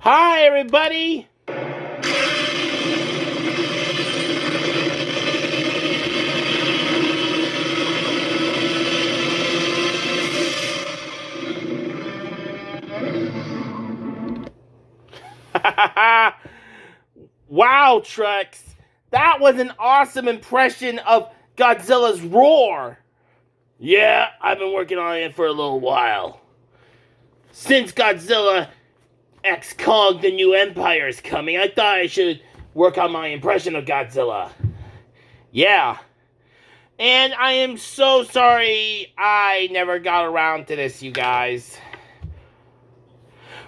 Hi, everybody! Wow, Trex! That was an awesome impression of Godzilla's roar! Yeah, I've been working on it for a little while. Since Godzilla X Kong the New Empire is coming, I thought I should work on my impression of Godzilla. Yeah. And I am so sorry I never got around to this, you guys.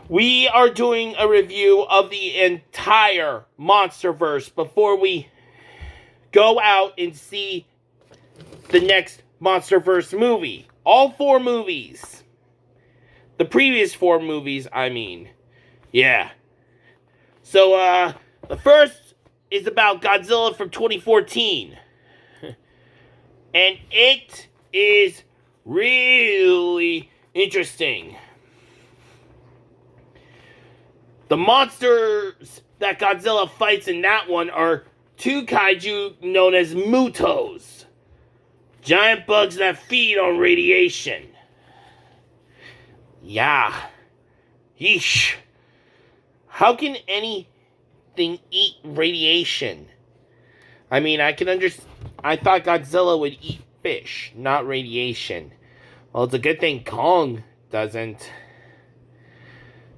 We are doing a review of the entire Monsterverse before we go out and see the next Monsterverse movie. All 4 movies. The previous 4 movies, I mean. Yeah. So, the first is about Godzilla from 2014. And it is really interesting. The monsters that Godzilla fights in that one are 2 kaiju known as Mutos. Giant bugs that feed on radiation. Yeah. Yeesh. How can anything eat radiation? I mean, I thought Godzilla would eat fish, not radiation. Well, it's a good thing Kong doesn't.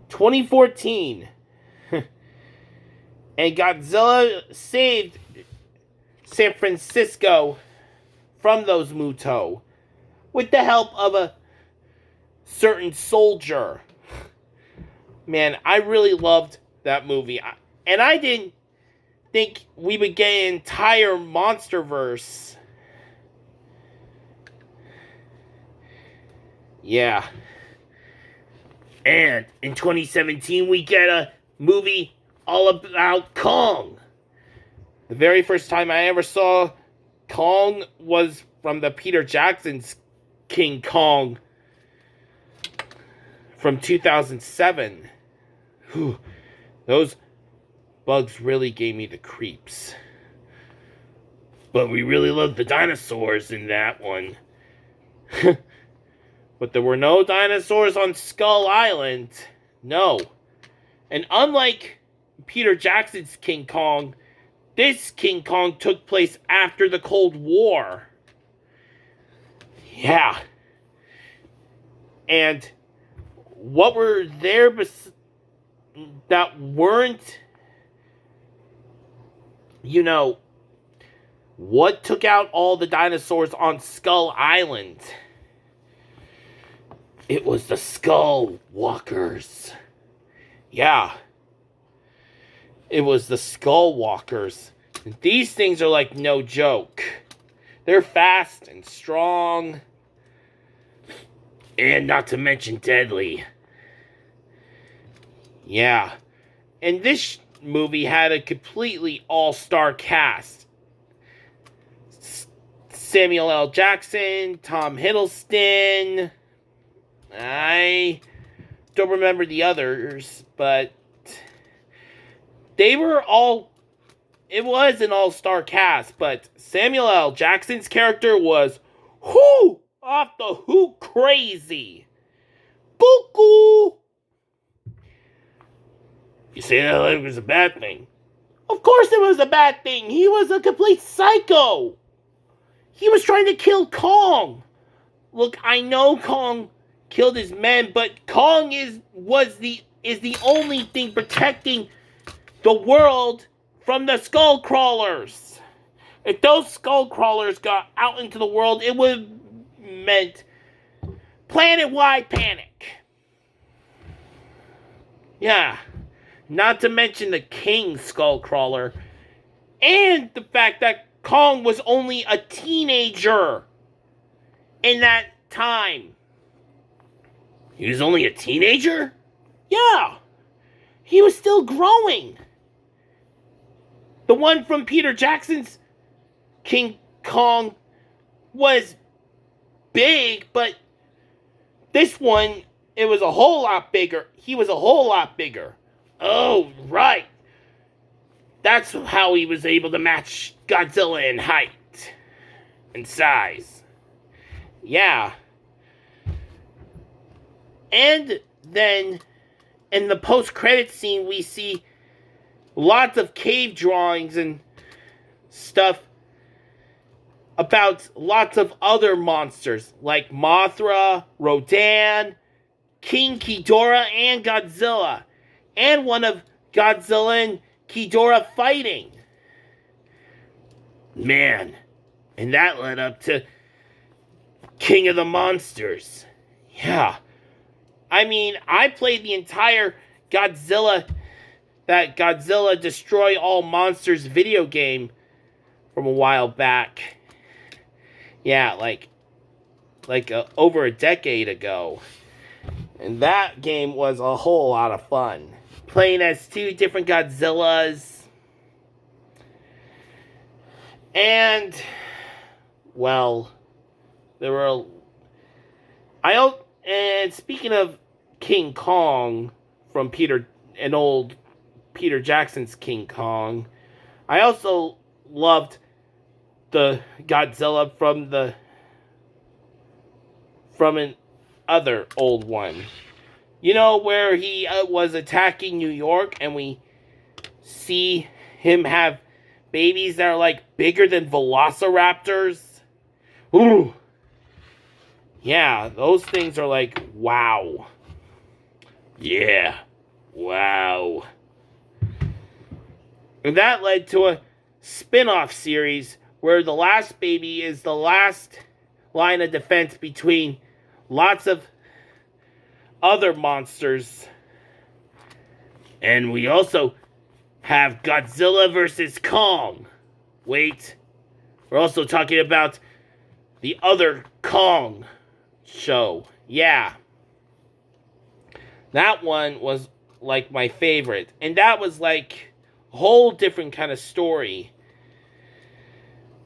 2014. And Godzilla saved San Francisco from those Muto with the help of a certain soldier. Man, I really loved that movie. And I didn't think we would get an entire Monsterverse. Yeah. And in 2017, we get a movie all about Kong. The very first time I ever saw Kong was from the Peter Jackson's King Kong from 2007. Whew. Those bugs really gave me the creeps. But we really loved the dinosaurs in that one. But there were no dinosaurs on Skull Island. No. And unlike Peter Jackson's King Kong, this King Kong took place after the Cold War. Yeah. And what were there that weren't, what took out all the dinosaurs on Skull Island? It was the Skull Walkers. Yeah. It was the Skull Walkers. And these things are like no joke. They're fast and strong. And not to mention deadly. Yeah. And this movie had a completely all-star cast. Samuel L. Jackson, Tom Hiddleston. I don't remember the others, but it was an all-star cast, but Samuel L. Jackson's character was off the hook crazy. Cuckoo! You say that like it was a bad thing. Of course it was a bad thing. He was a complete psycho. He was trying to kill Kong. Look, I know Kong killed his men, but Kong is the only thing protecting the world from the skull crawlers. If those skull crawlers got out into the world, it would have meant planet-wide panic. Yeah. Not to mention the king skull crawler. And the fact that Kong was only a teenager in that time. He was only a teenager? Yeah. He was still growing. The one from Peter Jackson's King Kong was big, but this one, it was a whole lot bigger. He was a whole lot bigger. Oh, right. That's how he was able to match Godzilla in height and size. Yeah. And then in the post-credit scene, we see lots of cave drawings and stuff about lots of other monsters like Mothra, Rodan, King Ghidorah, and Godzilla. And one of Godzilla and Ghidorah fighting. Man, and that led up to King of the Monsters. Yeah. I mean, I played the entire Godzilla Destroy All Monsters video game from a while back. Yeah, like over a decade ago. And that game was a whole lot of fun. Playing as two different Godzillas. And, well, there were... And speaking of King Kong from an old Peter Jackson's King Kong, I also loved the Godzilla from an other old one. You know, where he was attacking New York and we see him have babies that are like bigger than velociraptors? Ooh. Yeah, those things are like, wow. Yeah. Wow. And that led to a spin-off series where the last baby is the last line of defense between lots of other monsters. And we also have Godzilla versus Kong. Wait. We're also talking about the other Kong show. Yeah. That one was like my favorite. And that was like a whole different kind of story.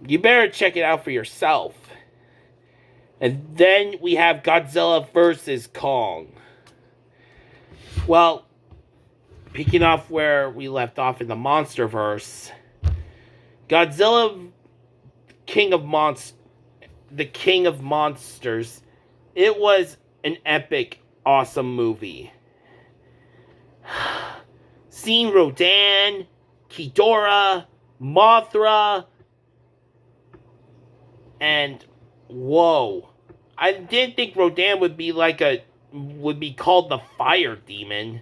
You better check it out for yourself. And then we have Godzilla versus Kong. Well, picking off where we left off in the Monsterverse, Godzilla, the King of Monsters, it was an epic, awesome movie. Seeing Rodan, Ghidorah, Mothra, and whoa. I didn't think Rodan would be called the Fire Demon.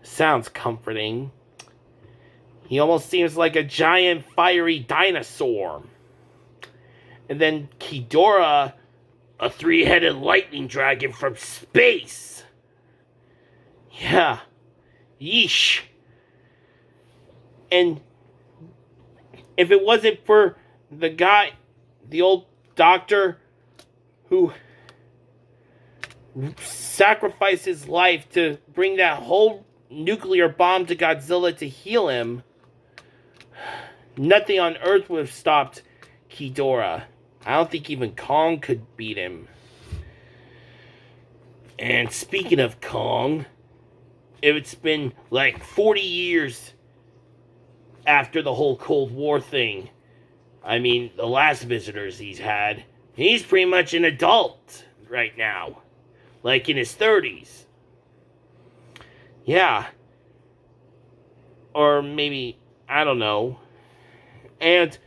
Sounds comforting. He almost seems like a giant fiery dinosaur. And then Ghidorah, a three-headed lightning dragon from space. Yeah. Yeesh. And if it wasn't for the old doctor who sacrificed his life to bring that whole nuclear bomb to Godzilla to heal him, nothing on Earth would have stopped Ghidorah. I don't think even Kong could beat him. And speaking of Kong, it's been like 40 years after the whole Cold War thing. I mean, the last visitors he's had, he's pretty much an adult right now. Like in his 30s. Yeah. Or maybe, I don't know. And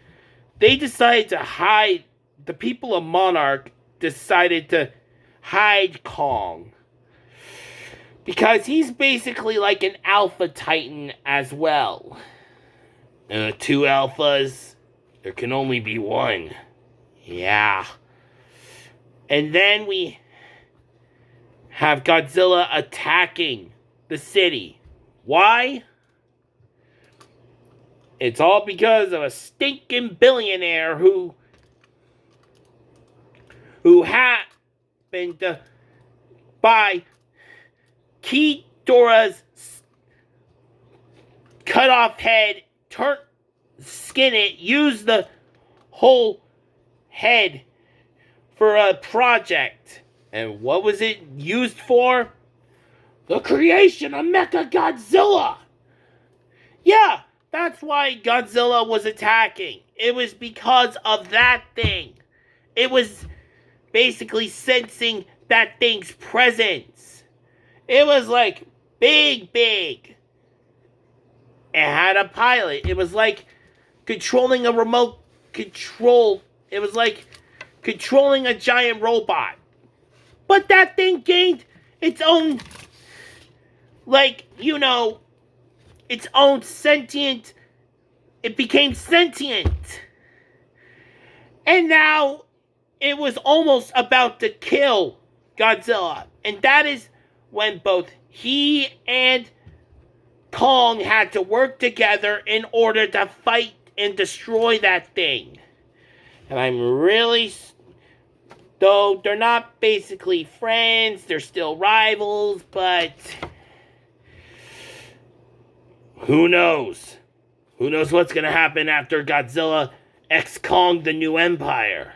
they decided to hide, the people of Monarch decided to hide Kong. Because he's basically like an alpha titan as well. Two alphas, there can only be one. Yeah. And then we have Godzilla attacking the city. Why? It's all because of a stinking billionaire who happened to buy Ghidorah's cut off head, skin it, use the whole head for a project. And what was it used for? The creation of Mecha-Godzilla! Yeah, that's why Godzilla was attacking. It was because of that thing. It was basically sensing that thing's presence. It was like big. It had a pilot. It was like controlling a remote control. It was like controlling a giant robot. But that thing gained its own, its own sentient. It became sentient. And now it was almost about to kill Godzilla. And that is when both he and Kong had to work together in order to fight and destroy that thing. And I'm really... Though they're not basically friends, they're still rivals, but... Who knows? Who knows what's gonna happen after Godzilla X Kong the New Empire?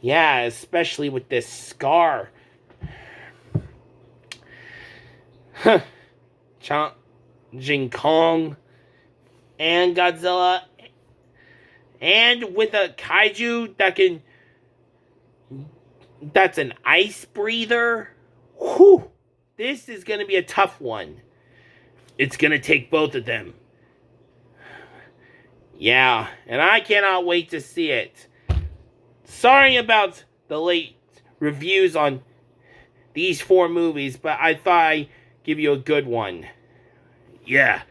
Yeah, especially with this scar. Challenging Kong and Godzilla. And with a kaiju that's an ice breather. Whew. This is going to be a tough one. It's going to take both of them. Yeah, and I cannot wait to see it. Sorry about the late reviews on these 4 movies, but I thought I'd give you a good one. Yeah,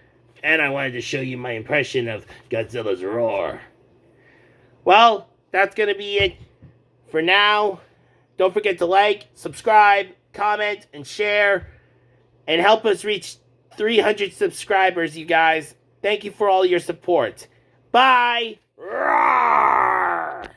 and I wanted to show you my impression of Godzilla's roar. Well, that's going to be it for now. Don't forget to like, subscribe, comment, and share. And help us reach 300 subscribers, you guys. Thank you for all your support. Bye! Rawr!